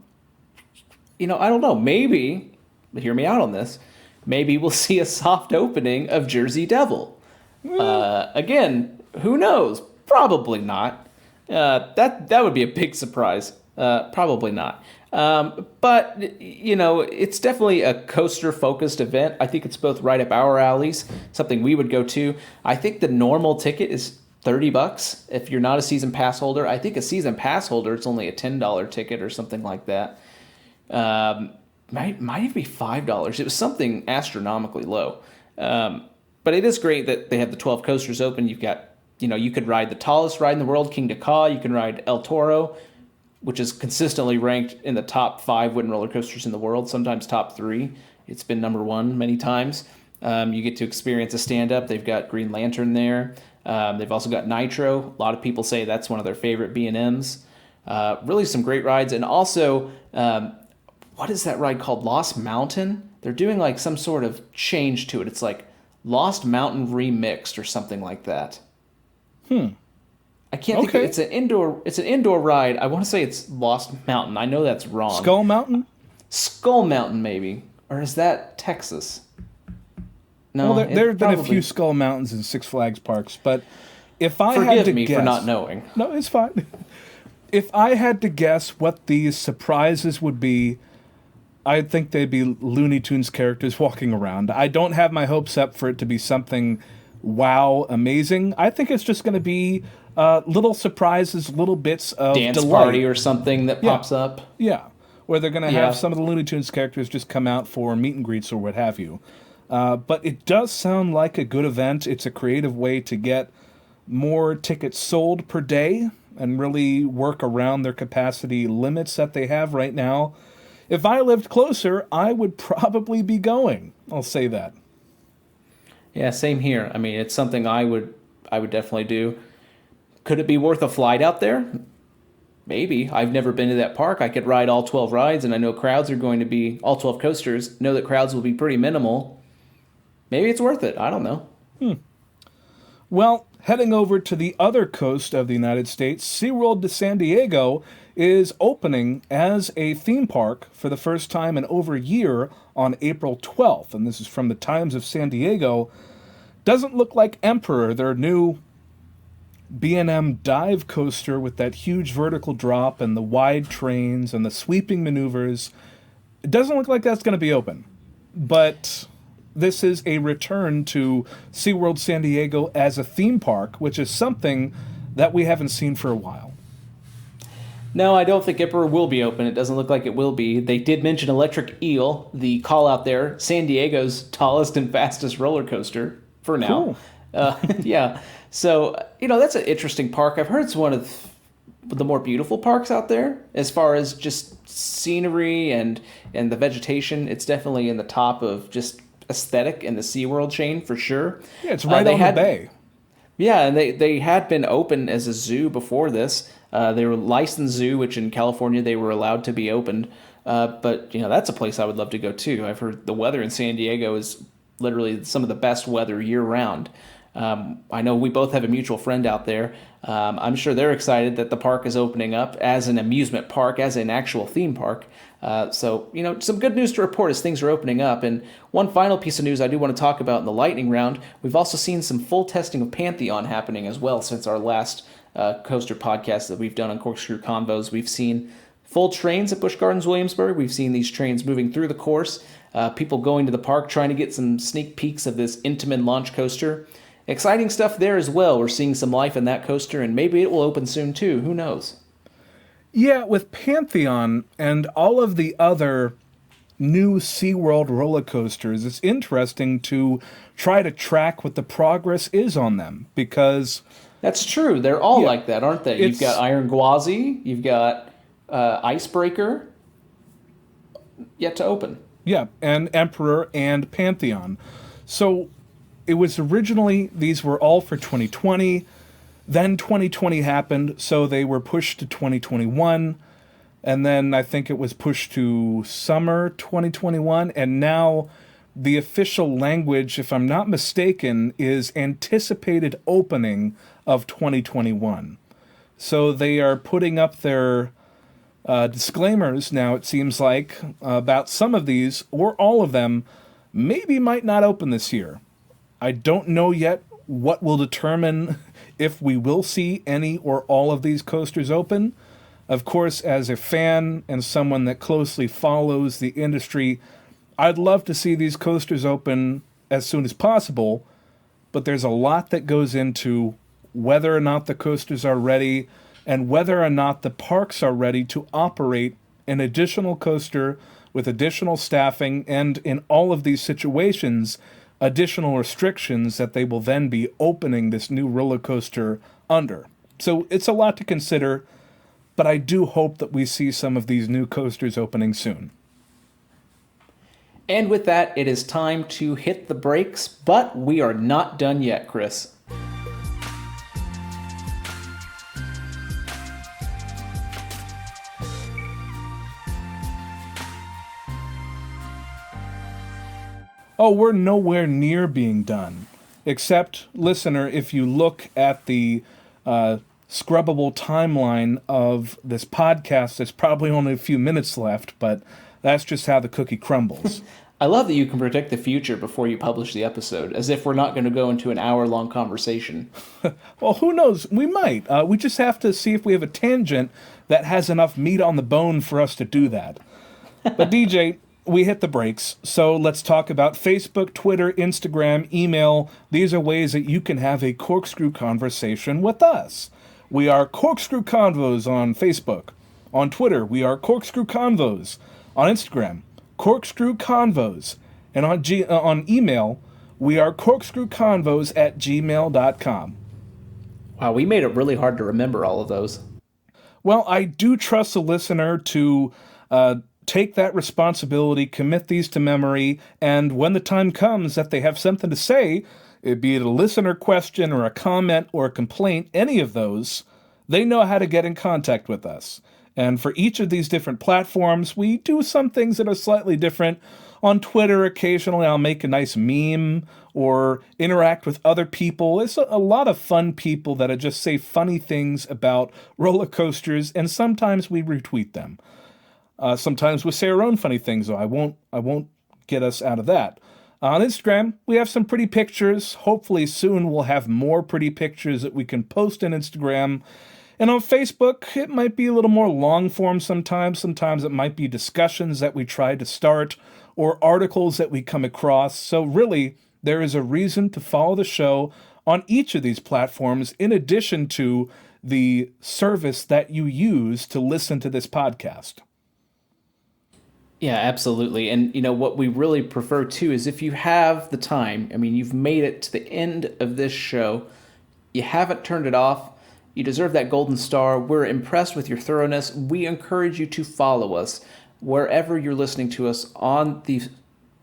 Speaker 1: don't know. Maybe, hear me out on this, maybe we'll see a soft opening of Jersey Devil. Again, who knows? Probably not. That would be a big surprise. Probably not. But, it's definitely a coaster-focused event. I think it's both right up our alleys, something we would go to. I think the normal ticket is $30 if you're not a season pass holder. I think a season pass holder, it's only a $10 ticket or something like that. Might even be $5. It was something astronomically low. But it is great that they have the 12 coasters open. You've got, you could ride the tallest ride in the world, King Dakar. You can ride El Toro, which is consistently ranked in the top 5 wooden roller coasters in the world, sometimes top 3. It's been number 1 many times. You get to experience a stand-up. They've got Green Lantern there. They've also got Nitro. A lot of people say that's one of their favorite B&Ms. Really some great rides. And also, what is that ride called? Lost Mountain? They're doing like some sort of change to it. It's like Lost Mountain remixed or something like that. I can't think of it. It's an indoor ride. I want to say it's Lost Mountain. I know that's wrong.
Speaker 2: Skull Mountain?
Speaker 1: Skull Mountain, maybe. Or is that Texas? No,
Speaker 2: well, there have been a few Skull Mountains in Six Flags parks, but if I
Speaker 1: Forgive
Speaker 2: had to
Speaker 1: me
Speaker 2: guess,
Speaker 1: for not knowing.
Speaker 2: No, it's fine. If I had to guess what these surprises would be, I think they'd be Looney Tunes characters walking around. I don't have my hopes up for it to be something wow, amazing. I think it's just going to be little surprises, little bits of
Speaker 1: dance
Speaker 2: delight.
Speaker 1: Party or something that pops up.
Speaker 2: Yeah, where they're going to have some of the Looney Tunes characters just come out for meet and greets or what have you. But it does sound like a good event. It's a creative way to get more tickets sold per day and really work around their capacity limits that they have right now. If I lived closer, I would probably be going. I'll say that.
Speaker 1: Yeah, same here. I mean, it's something I would definitely do. Could it be worth a flight out there? Maybe. I've never been to that park. I could ride all 12 rides, and I know crowds are going to be, all 12 coasters, know that crowds will be pretty minimal. Maybe it's worth it. I don't know.
Speaker 2: Well, heading over to the other coast of the United States, SeaWorld de San Diego is opening as a theme park for the first time in over a year on April 12th. And this is from the Times of San Diego. Doesn't look like Emperor, their new B&M dive coaster with that huge vertical drop and the wide trains and the sweeping maneuvers. It doesn't look like that's going to be open. But this is a return to SeaWorld San Diego as a theme park, which is something that we haven't seen for a while.
Speaker 1: No, I don't think Emperor will be open. It doesn't look like it will be. They did mention Electric Eel, the call out there, San Diego's tallest and fastest roller coaster for now.
Speaker 2: Cool.
Speaker 1: Yeah. So, that's an interesting park. I've heard it's one of the more beautiful parks out there as far as just scenery and the vegetation. It's definitely in the top of just aesthetic in the SeaWorld chain for sure.
Speaker 2: Yeah, it's right on the bay.
Speaker 1: Yeah, and they had been open as a zoo before this. They were licensed zoo, which in California they were allowed to be opened. But that's a place I would love to go too. I've heard the weather in San Diego is literally some of the best weather year round. I know we both have a mutual friend out there. I'm sure they're excited that the park is opening up as an amusement park, as an actual theme park. So, some good news to report as things are opening up. And one final piece of news I do want to talk about in the lightning round, we've also seen some full testing of Pantheon happening as well since our last coaster podcast that we've done on Corkscrew Convos. We've seen full trains at Busch Gardens Williamsburg. We've seen these trains moving through the course, people going to the park trying to get some sneak peeks of this Intamin launch coaster. Exciting stuff there as well. We're seeing some life in that coaster, and maybe it will open soon too. Who knows?
Speaker 2: Yeah, with Pantheon and all of the other new SeaWorld roller coasters, it's interesting to try to track what the progress is on them because...
Speaker 1: That's true. They're all like that, aren't they? You've got Iron Gwazi, you've got Icebreaker, yet to open.
Speaker 2: Yeah, and Emperor and Pantheon. So it was originally, these were all for 2020. Then 2020 happened, so they were pushed to 2021. And then I think it was pushed to summer 2021. And now the official language, if I'm not mistaken, is anticipated opening of 2021. So they are putting up their disclaimers now, it seems like, about some of these, or all of them, maybe might not open this year. I don't know yet what will determine if we will see any or all of these coasters open. Of course, as a fan and someone that closely follows the industry, I'd love to see these coasters open as soon as possible, but there's a lot that goes into whether or not the coasters are ready and whether or not the parks are ready to operate an additional coaster with additional staffing and, in all of these situations, additional restrictions that they will then be opening this new roller coaster under. So it's a lot to consider, but I do hope that we see some of these new coasters opening soon.
Speaker 1: And with that, it is time to hit the brakes, but we are not done yet, Chris.
Speaker 2: Oh, we're nowhere near being done. Except, listener, if you look at the scrubbable timeline of this podcast, there's probably only a few minutes left, but that's just how the cookie crumbles.
Speaker 1: I love that you can predict the future before you publish the episode, as if we're not going to go into an hour-long conversation.
Speaker 2: Well, who knows? We might. We just have to see if we have a tangent that has enough meat on the bone for us to do that. But DJ... we hit the brakes, so let's talk about Facebook, Twitter, Instagram, email. These are ways that you can have a corkscrew conversation with us. We are Corkscrew Convos on Facebook. On Twitter, we are Corkscrew Convos. On Instagram, Corkscrew Convos. And on email, we are corkscrewconvos@gmail.com.
Speaker 1: Wow, we made it really hard to remember all of those.
Speaker 2: Well, I do trust the listener to... take that responsibility, commit these to memory, and when the time comes that they have something to say, be it a listener question or a comment or a complaint, any of those, they know how to get in contact with us. And for each of these different platforms, we do some things that are slightly different. On Twitter, occasionally I'll make a nice meme or interact with other people. There's a lot of fun people that just say funny things about roller coasters, and sometimes we retweet them. Sometimes we say our own funny things, though. I won't get us out of that. On Instagram, we have some pretty pictures. Hopefully soon we'll have more pretty pictures that we can post on Instagram. And on Facebook, it might be a little more long form sometimes. Sometimes it might be discussions that we try to start or articles that we come across. So really, there is a reason to follow the show on each of these platforms in addition to the service that you use to listen to this podcast.
Speaker 1: Yeah, absolutely. And, what we really prefer, too, is if you have the time, you've made it to the end of this show, you haven't turned it off, you deserve that golden star. We're impressed with your thoroughness. We encourage you to follow us wherever you're listening to us on the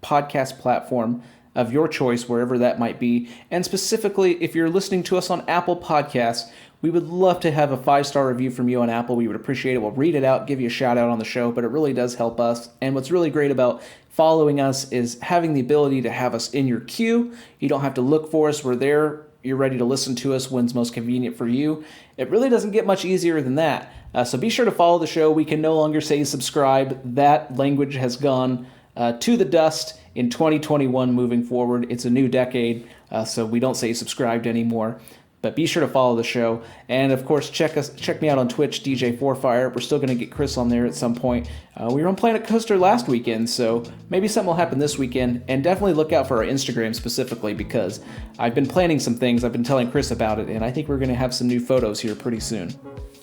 Speaker 1: podcast platform of your choice, wherever that might be. And specifically, if you're listening to us on Apple Podcasts, we would love to have a 5-star review from you on Apple. We would appreciate it. We'll read it out, give you a shout out on the show, but it really does help us. And what's really great about following us is having the ability to have us in your queue. You don't have to look for us. We're there. You're ready to listen to us when's most convenient for you. It really doesn't get much easier than that. So be sure to follow the show. We can no longer say subscribe. That language has gone to the dust in 2021 moving forward. It's a new decade, so we don't say subscribed anymore. But be sure to follow the show. And, of course, check me out on Twitch, DJ Forfire. We're still going to get Chris on there at some point. We were on Planet Coaster last weekend, so maybe something will happen this weekend. And definitely look out for our Instagram specifically, because I've been planning some things. I've been telling Chris about it, and I think we're going to have some new photos here pretty soon.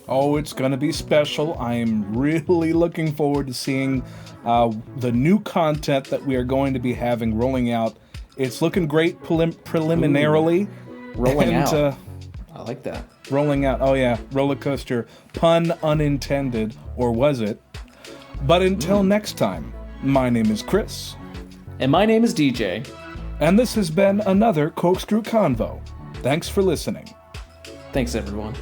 Speaker 2: Oh, it's going to be special. I am really looking forward to seeing the new content that we are going to be having rolling out. It's looking great preliminarily.
Speaker 1: Rolling out. I like that.
Speaker 2: Rolling out. Oh, yeah. Roller coaster. Pun unintended. Or was it? But until next time, my name is Chris.
Speaker 1: And my name is DJ.
Speaker 2: And this has been another Corkscrew Convo. Thanks for listening.
Speaker 1: Thanks, everyone.